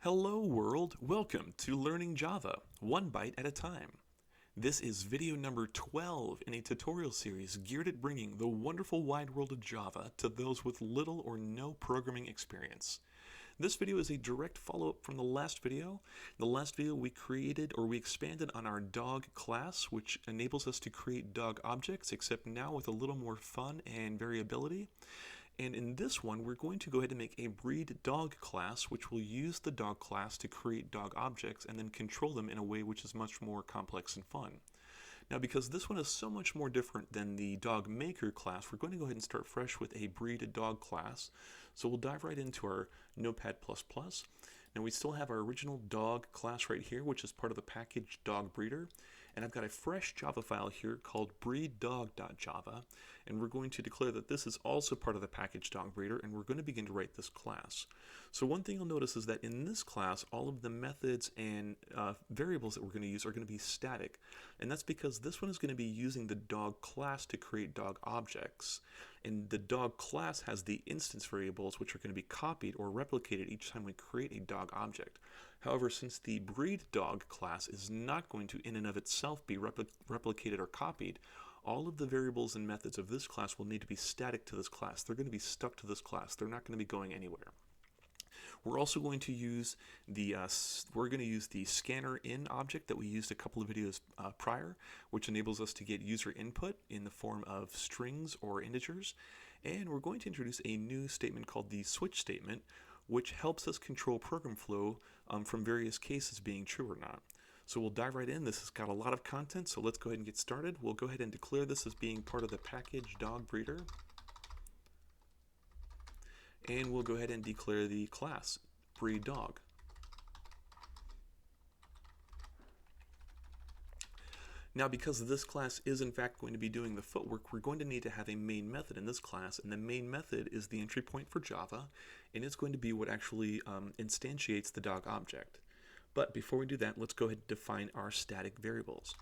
Hello world, welcome to Learning Java, one byte at a time. This is video number 12 in a tutorial series geared at bringing the wonderful wide world of Java to those with little or no programming experience. This video is a direct follow-up from the last video. In the last video we expanded on our dog class, which enables us to create dog objects, except now with a little more fun and variability. And in this one, we're going to go ahead and make a breed dog class, which will use the dog class to create dog objects and then control them in a way which is much more complex and fun. Now, because this one is so much more different than the dog maker class, we're going to go ahead and start fresh with a breed dog class. So we'll dive right into our Notepad++. Now we still have our original dog class right here, which is part of the package dog breeder. And I've got a fresh Java file here called breeddog.java, and we're going to declare that this is also part of the package dog breeder, and we're going to begin to write this class. So one thing you'll notice is that in this class, all of the methods and variables that we're going to use are going to be static, and that's because this one is going to be using the dog class to create dog objects, and the dog class has the instance variables which are going to be copied or replicated each time we create a dog object. However, since the breed dog class is not going to in and of itself be replicated or copied, all of the variables and methods of this class will need to be static to this class. They're going to be stuck to this class. They're not going to be going anywhere. We're also going to use the scanner in object that we used a couple of videos prior, which enables us to get user input in the form of strings or integers. And we're going to introduce a new statement called the switch statement, which helps us control program flow from various cases being true or not. So we'll dive right in. This has got a lot of content, so let's go ahead and get started. We'll go ahead and declare this as being part of the package dog breeder. And we'll go ahead and declare the class breed dog. Now, because this class is in fact going to be doing the footwork, we're going to need to have a main method in this class, and the main method is the entry point for Java, and it's going to be what actually instantiates the dog object. But before we do that, let's go ahead and define our static variables.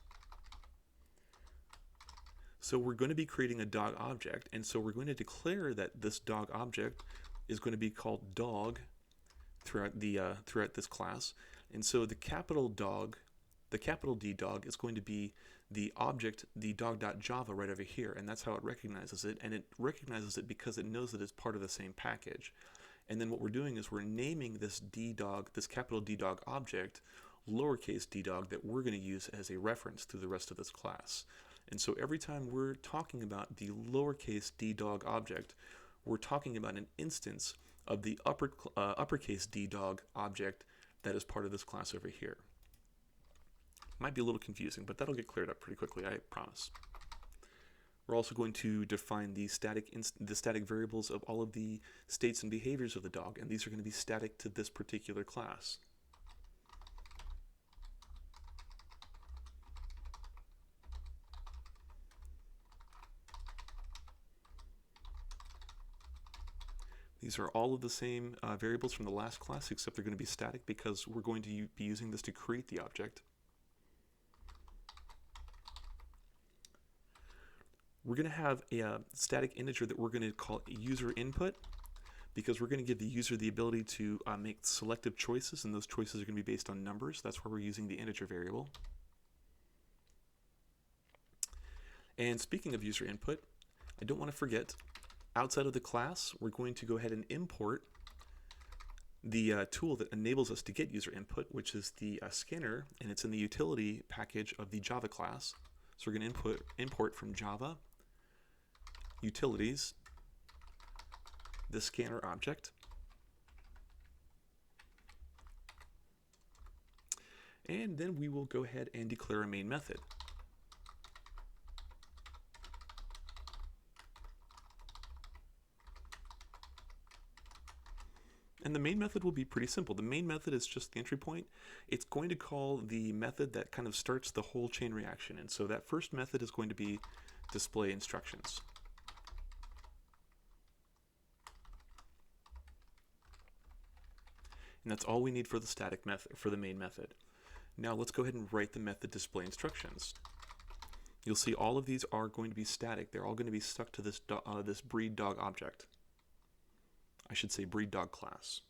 So we're going to be creating a dog object, and so we're going to declare that this dog object is going to be called dog throughout this class. And so the capital D dog is going to be the object, the dog.java right over here, and that's how it recognizes it. And it recognizes it because it knows that it's part of the same package. And then what we're doing is we're naming this D-dog, this capital D-dog object, lowercase d-dog, that we're going to use as a reference through the rest of this class. And so every time we're talking about the lowercase d-dog object, we're talking about an instance of the uppercase d-dog object that is part of this class over here. Might be a little confusing, but that'll get cleared up pretty quickly, I promise. We're also going to define the static variables of all of the states and behaviors of the dog, and these are going to be static to this particular class. These are all of the same variables from the last class, except they're going to be static because we're going to be using this to create the object. We're going to have a static integer that we're going to call user input, because we're going to give the user the ability to make selective choices, and those choices are going to be based on numbers. That's why we're using the integer variable. And speaking of user input, I don't want to forget, outside of the class, we're going to go ahead and import the tool that enables us to get user input, which is the scanner, and it's in the utility package of the Java class. So we're going to import from Java utilities the scanner object, and then we will go ahead and declare a main method. And the main method will be pretty simple. The main method is just the entry point. It's going to call the method that kind of starts the whole chain reaction, and so that first method is going to be display instructions. And that's all we need for the static method, for the main method. Now let's go ahead and write the method display instructions. You'll see all of these are going to be static. They're all going to be stuck to this breed dog object. I should say breed dog class.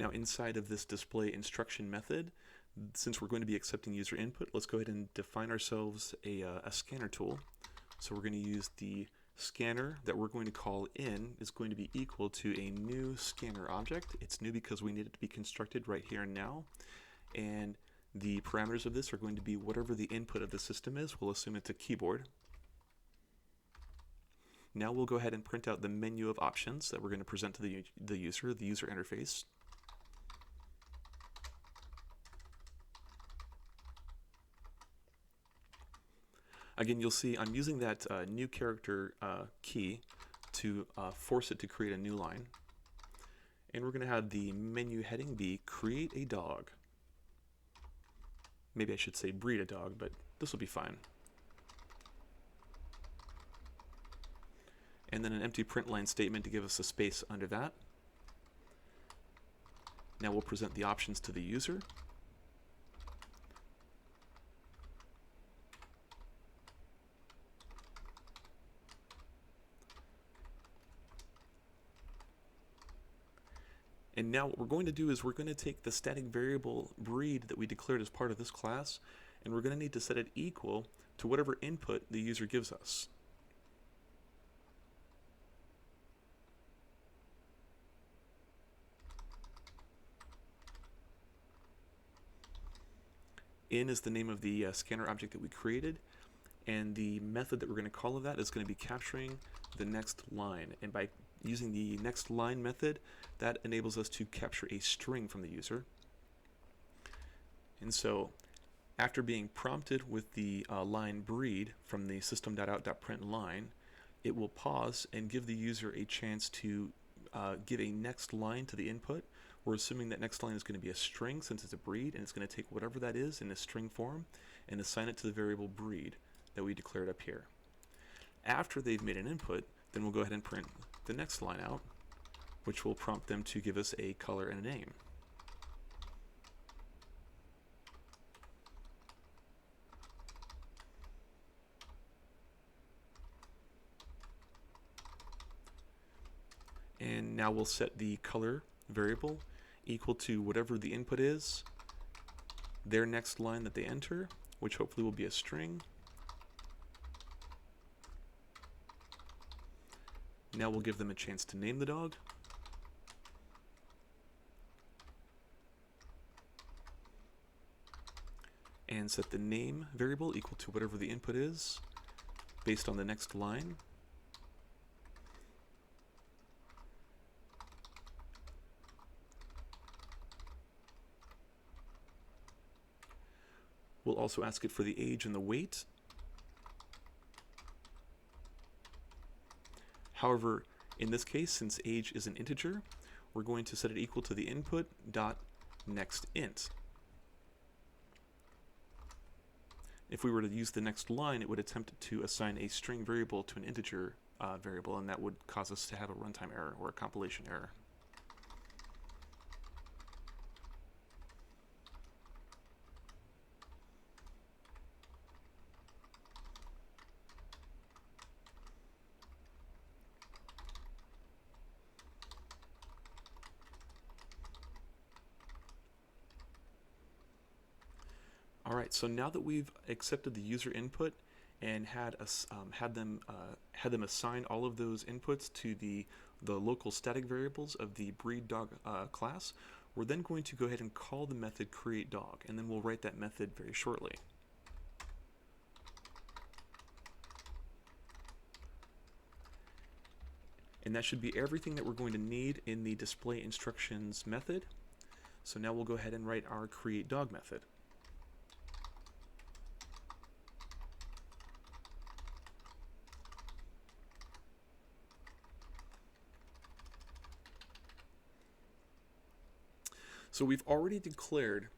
Now inside of this display instruction method, since we're going to be accepting user input, let's go ahead and define ourselves a scanner tool. So we're going to use the scanner that we're going to call in is going to be equal to a new scanner object. It's new because we need it to be constructed right here and now. And the parameters of this are going to be whatever the input of the system is. We'll assume it's a keyboard. Now we'll go ahead and print out the menu of options that we're going to present to the user interface. Again, you'll see I'm using that new character key to force it to create a new line. And we're going to have the menu heading be create a dog. Maybe I should say breed a dog, but this will be fine. And then an empty print line statement to give us a space under that. Now we'll present the options to the user. And now what we're going to do is we're going to take the static variable breed that we declared as part of this class, and we're going to need to set it equal to whatever input the user gives us. In is the name of the scanner object that we created, and the method that we're going to call of that is going to be capturing the next line. And by using the next line method, that enables us to capture a string from the user. And so after being prompted with the line breed from the system.out.println, it will pause and give the user a chance to give a next line to the input. We're assuming that next line is going to be a string since it's a breed, and it's going to take whatever that is in a string form and assign it to the variable breed that we declared up here. After they've made an input, then we'll go ahead and print the next line out, which will prompt them to give us a color and a name. And now we'll set the color variable equal to whatever the input is, their next line that they enter, which hopefully will be a string. Now we'll give them a chance to name the dog. And set the name variable equal to whatever the input is based on the next line. We'll also ask it for the age and the weight. However, in this case, since age is an integer, we're going to set it equal to the input dot next int. If we were to use the next line, it would attempt to assign a string variable to an integer variable, and that would cause us to have a runtime error or a compilation error. Alright, so now that we've accepted the user input and had them assign all of those inputs to the local static variables of the breed dog class, we're then going to go ahead and call the method createDog, and then we'll write that method very shortly. And that should be everything that we're going to need in the display instructions method. So now we'll go ahead and write our createDog method. So we've already declared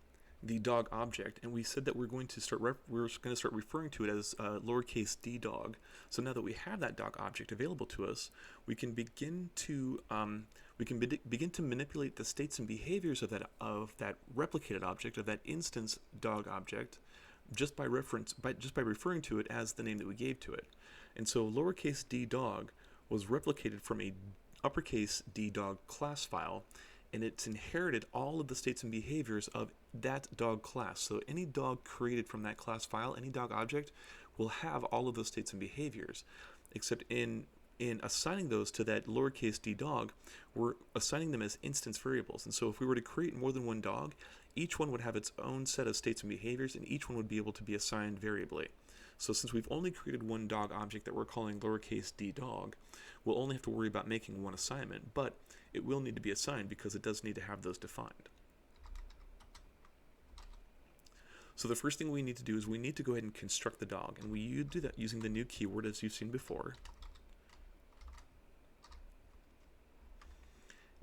the dog object, and we said that we're going to start referring to it as lowercase d dog. So now that we have that dog object available to us, we can begin to manipulate the states and behaviors of that replicated object, of that instance dog object, just by referring to it as the name that we gave to it. And so lowercase d dog was replicated from a uppercase d dog class file and it's inherited all of the states and behaviors of that dog class. So any dog created from that class file, any dog object, will have all of those states and behaviors, except in assigning those to that lowercase d dog, we're assigning them as instance variables. And so if we were to create more than one dog, each one would have its own set of states and behaviors, and each one would be able to be assigned variably. So since we've only created one dog object that we're calling lowercase d dog, we'll only have to worry about making one assignment, but it will need to be assigned because it does need to have those defined. So the first thing we need to do is we need to go ahead and construct the dog, and we do that using the new keyword as you've seen before.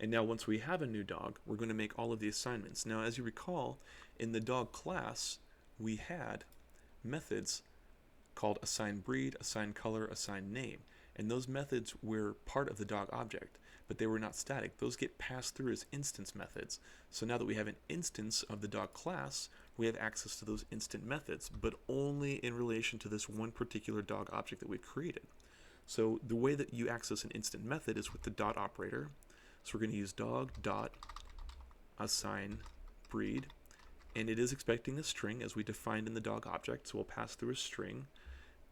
And now once we have a new dog, we're going to make all of the assignments. Now as you recall, in the dog class, we had methods called assign breed, assign color, assign name. And those methods were part of the dog object, but they were not static. Those get passed through as instance methods. So now that we have an instance of the dog class, we have access to those instant methods, but only in relation to this one particular dog object that we've created. So the way that you access an instant method is with the dot operator. So we're going to use dog dot assign breed, and it is expecting a string as we defined in the dog object, so we'll pass through a string.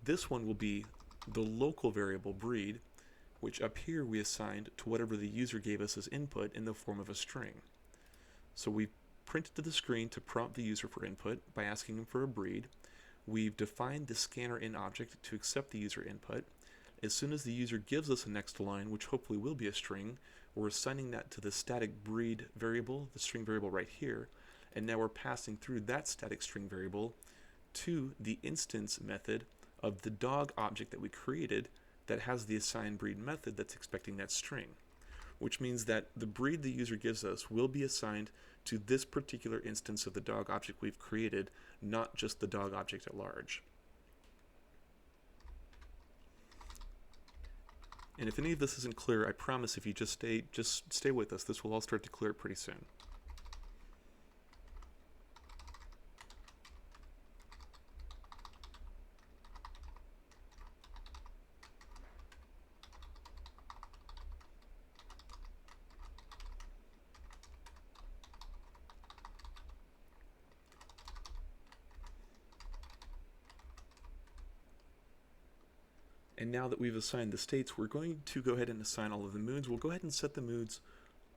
This one will be the local variable breed, which up here we assigned to whatever the user gave us as input in the form of a string. So we printed to the screen to prompt the user for input by asking him for a breed. We've defined the scanner in object to accept the user input. As soon as the user gives us a next line, which hopefully will be a string, we're assigning that to the static breed variable, the string variable right here, and now we're passing through that static string variable to the instance method of the dog object that we created that has the assign breed method that's expecting that string, which means that the breed the user gives us will be assigned to this particular instance of the dog object we've created, not just the dog object at large. And if any of this isn't clear, I promise if you just stay with us, this will all start to clear pretty soon. And now that we've assigned the states, we're going to go ahead and assign all of the moods. We'll go ahead and set the moods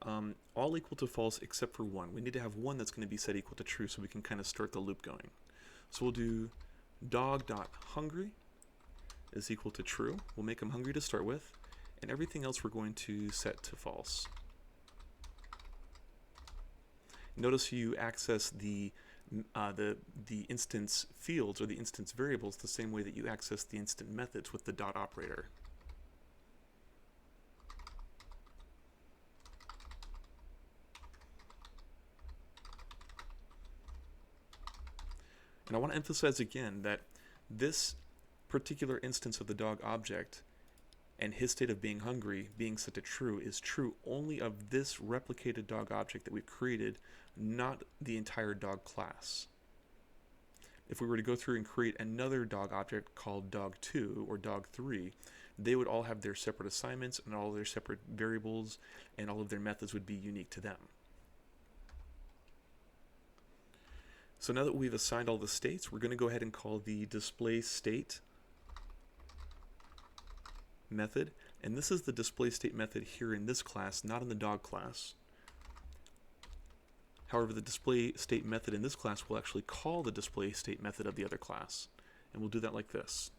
all equal to false except for one. We need to have one that's going to be set equal to true so we can kind of start the loop going. So we'll do dog.hungry is equal to true. We'll make him hungry to start with, and everything else we're going to set to false. Notice you access the instance fields or the instance variables the same way that you access the instant methods with the dot operator. And I want to emphasize again that this particular instance of the dog object and his state of being hungry being set to true is true only of this replicated dog object that we've created, not the entire dog class. If we were to go through and create another dog object called dog2 or dog3, they would all have their separate assignments and all their separate variables, and all of their methods would be unique to them. So now that we've assigned all the states, we're going to go ahead and call the display state method, and this is the display state method here in this class, not in the dog class. However, the display state method in this class will actually call the display state method of the other class, and we'll do that like this.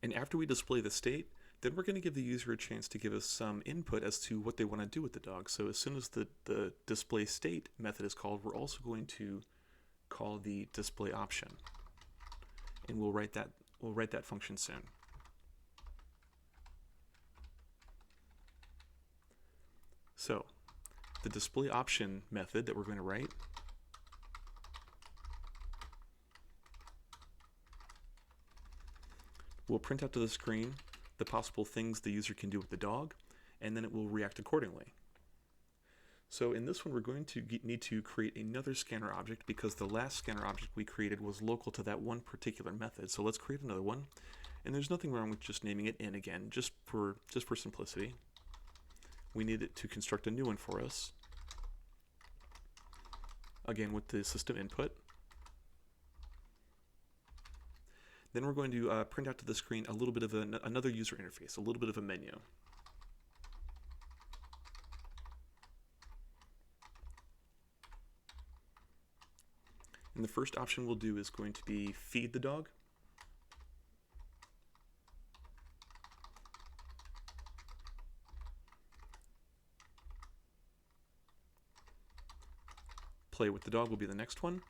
And after we display the state, then we're going to give the user a chance to give us some input as to what they want to do with the dog. So as soon as the display state method is called, we're also going to call the display option. And we'll write that function soon. So the display option method that we're going to write We'll print out to the screen the possible things the user can do with the dog, and then it will react accordingly. So in this one, we're going to need to create another scanner object because the last scanner object we created was local to that one particular method. So let's create another one. And there's nothing wrong with just naming it in again, just for simplicity. We need it to construct a new one for us. Again, with the system input. Then we're going to print out to the screen a little bit of another user interface, a little bit of a menu. And the first option we'll do is going to be feed the dog. Play with the dog will be the next one.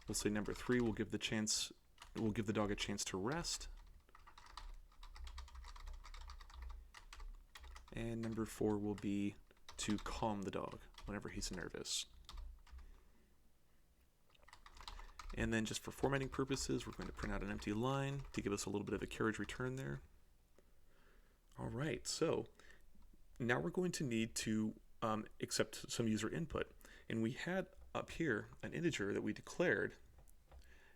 We'll say number 3 will give the dog a chance to rest. And number 4 will be to calm the dog whenever he's nervous. And then just for formatting purposes, we're going to print out an empty line to give us a little bit of a carriage return there. All right, so now we're going to need to accept some user input. And we had up here an integer that we declared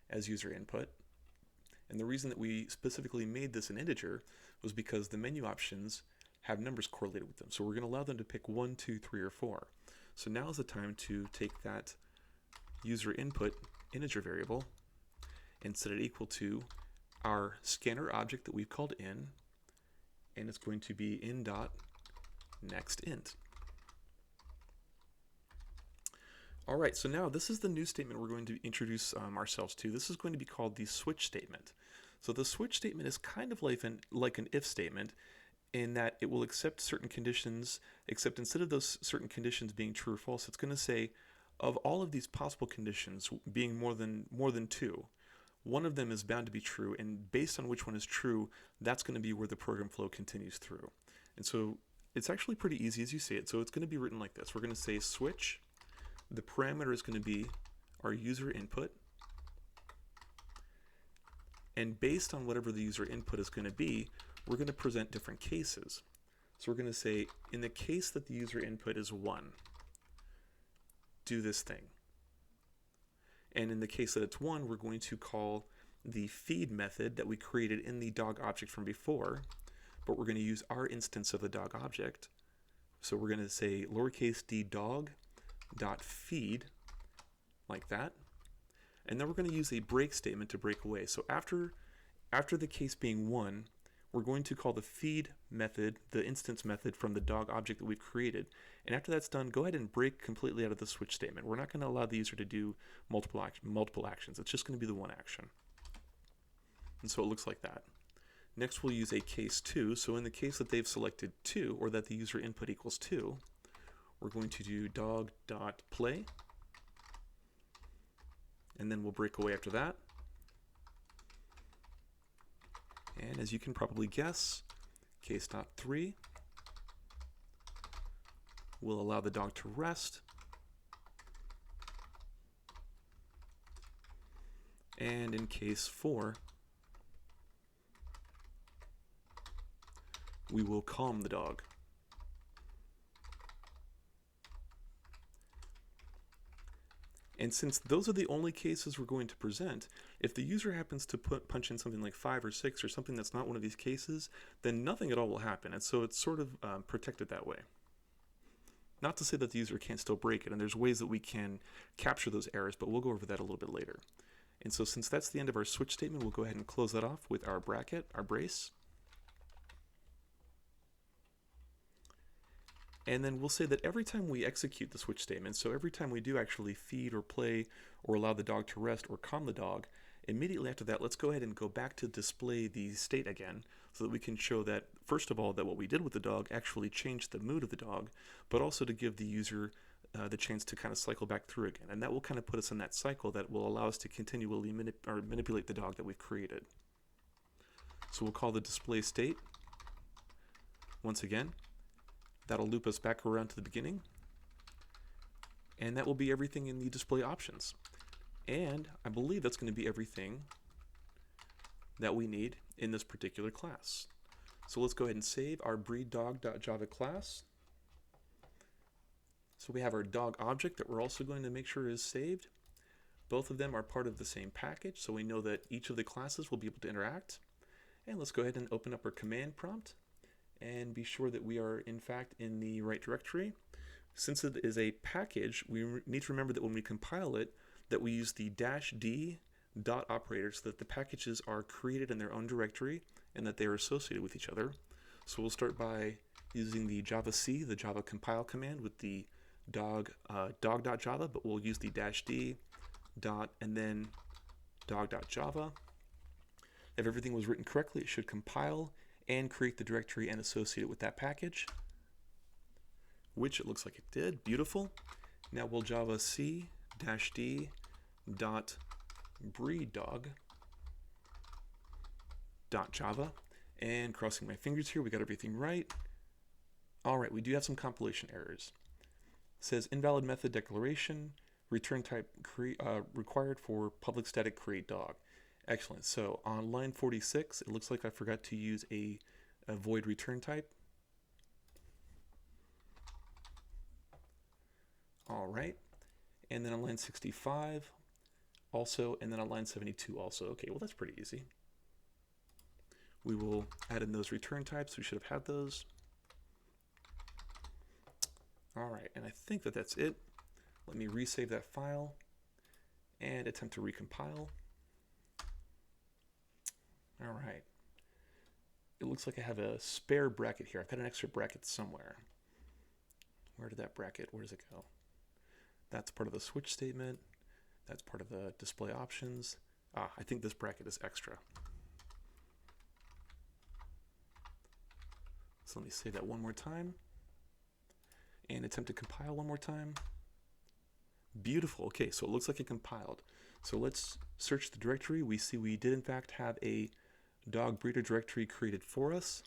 as user input. And the reason that we specifically made this an integer was because the menu options have numbers correlated with them. So we're going to allow them to pick 1, 2, 3, or 4. So now is the time to take that user input integer variable and set it equal to our scanner object that we've called in, and it's going to be in.nextInt. All right, so now this is the new statement we're going to introduce ourselves to. This is going to be called the switch statement. So the switch statement is kind of like an if statement in that it will accept certain conditions, except instead of those certain conditions being true or false, it's going to say of all of these possible conditions being more than 2, one of them is bound to be true, and based on which one is true, that's going to be where the program flow continues through. And so it's actually pretty easy as you see it. So it's going to be written like this. We're going to say switch. The parameter is going to be our user input. And based on whatever the user input is going to be, we're going to present different cases. So we're going to say, in the case that the user input is 1, do this thing. And in the case that it's 1, we're going to call the feed method that we created in the dog object from before, but we're going to use our instance of the dog object. So we're going to say lowercase d dog.feed, like that. And then we're going to use a break statement to break away. So after the case being 1, we're going to call the feed method, the instance method from the dog object that we've created. And after that's done, go ahead and break completely out of the switch statement. We're not going to allow the user to do multiple actions. It's just going to be the one action. And so it looks like that. Next, we'll use a case 2. So in the case that they've selected 2, or that the user input equals 2, we're going to do dog.play. And then we'll break away after that. And as you can probably guess, case.3 will allow the dog to rest. And in case 4, we will calm the dog. And since those are the only cases we're going to present, if the user happens to punch in something like 5 or 6 or something that's not one of these cases, then nothing at all will happen. And so it's sort of protected that way. Not to say that the user can't still break it, and there's ways that we can capture those errors, but we'll go over that a little bit later. And so since that's the end of our switch statement, we'll go ahead and close that off with our bracket, our brace. And then we'll say that every time we execute the switch statement, so every time we do actually feed or play or allow the dog to rest or calm the dog, immediately after that, let's go ahead and go back to display the state again so that we can show that, first of all, that what we did with the dog actually changed the mood of the dog, but also to give the user the chance to kind of cycle back through again. And that will kind of put us in that cycle that will allow us to continually manipulate the dog that we've created. So we'll call the display state once again. That'll loop us back around to the beginning. And that will be everything in the display options. And I believe that's going to be everything that we need in this particular class. So let's go ahead and save our breeddog.java class. So we have our dog object that we're also going to make sure is saved. Both of them are part of the same package, so we know that each of the classes will be able to interact. And let's go ahead and open up our command prompt and be sure that we are in fact in the right directory. Since it is a package, we need to remember that when we compile it, that we use the -d dot operator so that the packages are created in their own directory and that they are associated with each other. So we'll start by using the javac, the Java compile command with the dog.java, but we'll use the -d dot and then dog.java. If everything was written correctly, it should compile and create the directory and associate it with that package, which it looks like it did. Beautiful. Now we'll javac -d dot breeddog.java, and crossing my fingers here, we got everything right. All right, we do have some compilation errors. It says invalid method declaration, return type required for public static create dog. Excellent. So on line 46, it looks like I forgot to use a void return type. All right. And then on line 65 also, and then on line 72 also. Okay, well that's pretty easy. We will add in those return types. We should have had those. All right, and I think that that's it. Let me resave that file and attempt to recompile. All right. It looks like I have a spare bracket here. I've got an extra bracket somewhere. Where did that bracket, where does it go? That's part of the switch statement. That's part of the display options. I think this bracket is extra. So let me say that one more time and attempt to compile one more time. Beautiful. Okay, so it looks like it compiled. So let's search the directory. We see we did in fact have a dog breeder directory created for us.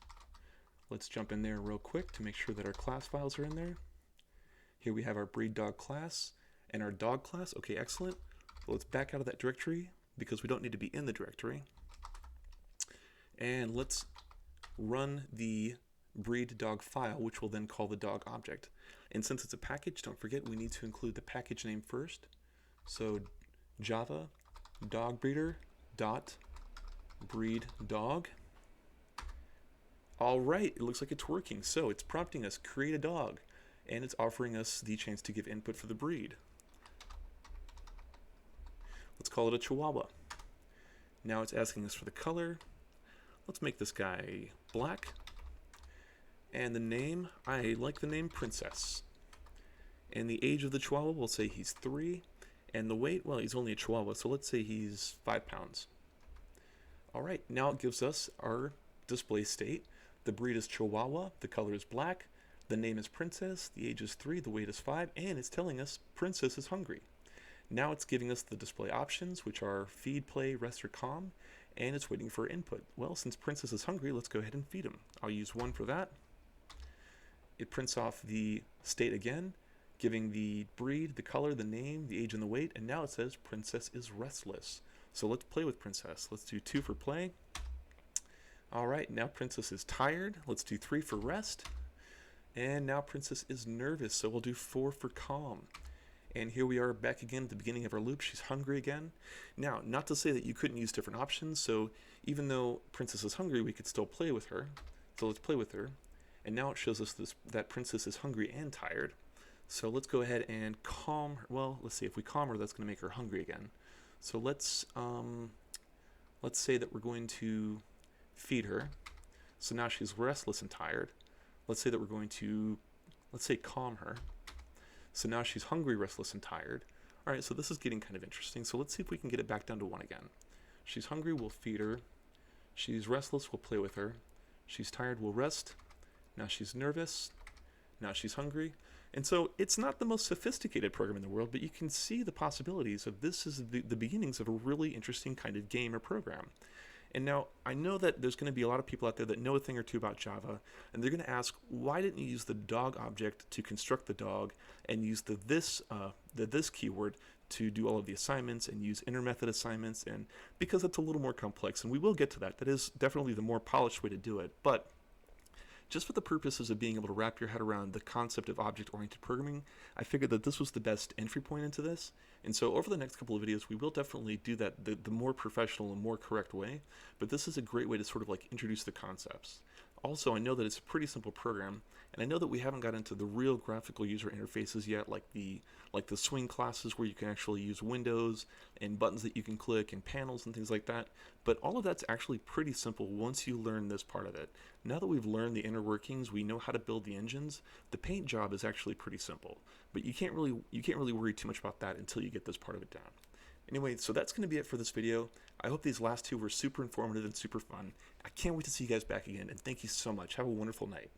Let's jump in there real quick to make sure that our class files are in there. Here we have our breed dog class and our dog class. Okay, excellent. Well, let's back out of that directory because we don't need to be in the directory. And let's run the breed dog file, which will then call the dog object. And since it's a package, don't forget we need to include the package name first. So Java dog breeder dot breed dog. All right, it looks like it's working. So it's prompting us create a dog, and it's offering us the chance to give input for the breed. Let's call it a Chihuahua. Now it's asking us for the color. Let's make this guy black. And the name, I like the name Princess. And the age of the Chihuahua, we'll say he's 3. And the weight, well, he's only a Chihuahua, so let's say he's 5 pounds. All right, now it gives us our display state. The breed is Chihuahua, the color is black, the name is Princess, the age is 3, the weight is 5, and it's telling us Princess is hungry. Now it's giving us the display options, which are feed, play, rest, or calm, and it's waiting for input. Well, since Princess is hungry, let's go ahead and feed him. I'll use 1 for that. It prints off the state again, giving the breed, the color, the name, the age, and the weight, and now it says Princess is restless. So let's play with Princess. Let's do 2 for play. All right, now Princess is tired. Let's do 3 for rest. And now Princess is nervous, so we'll do 4 for calm. And here we are back again at the beginning of our loop. She's hungry again. Now, not to say that you couldn't use different options, so even though Princess is hungry, we could still play with her. So let's play with her. And now it shows us that Princess is hungry and tired. So let's go ahead and calm her. Well, let's see, if we calm her, that's going to make her hungry again. So let's say that we're going to feed her. So now she's restless and tired. Let's say that we're going to, let's say, calm her. So now she's hungry, restless, and tired. All right, so this is getting kind of interesting. So let's see if we can get it back down to 1 again. She's hungry, we'll feed her. She's restless, we'll play with her. She's tired, we'll rest. Now she's nervous. Now she's hungry. And so it's not the most sophisticated program in the world, but you can see the possibilities of this is the beginnings of a really interesting kind of game or program. And now I know that there's going to be a lot of people out there that know a thing or two about Java, and they're going to ask, why didn't you use the dog object to construct the dog and use the this keyword to do all of the assignments and use inner method assignments? And because it's a little more complex, and we will get to that. That is definitely the more polished way to do it. But just for the purposes of being able to wrap your head around the concept of object-oriented programming, I figured that this was the best entry point into this. And so over the next couple of videos, we will definitely do that the more professional and more correct way. But this is a great way to sort of like introduce the concepts. Also, I know that it's a pretty simple program, and I know that we haven't got into the real graphical user interfaces yet, like the swing classes where you can actually use windows and buttons that you can click and panels and things like that. But all of that's actually pretty simple once you learn this part of it. Now that we've learned the inner workings, we know how to build the engines. The paint job is actually pretty simple, but you can't really worry too much about that until you get this part of it down. Anyway, so that's going to be it for this video. I hope these last two were super informative and super fun. I can't wait to see you guys back again, and thank you so much. Have a wonderful night.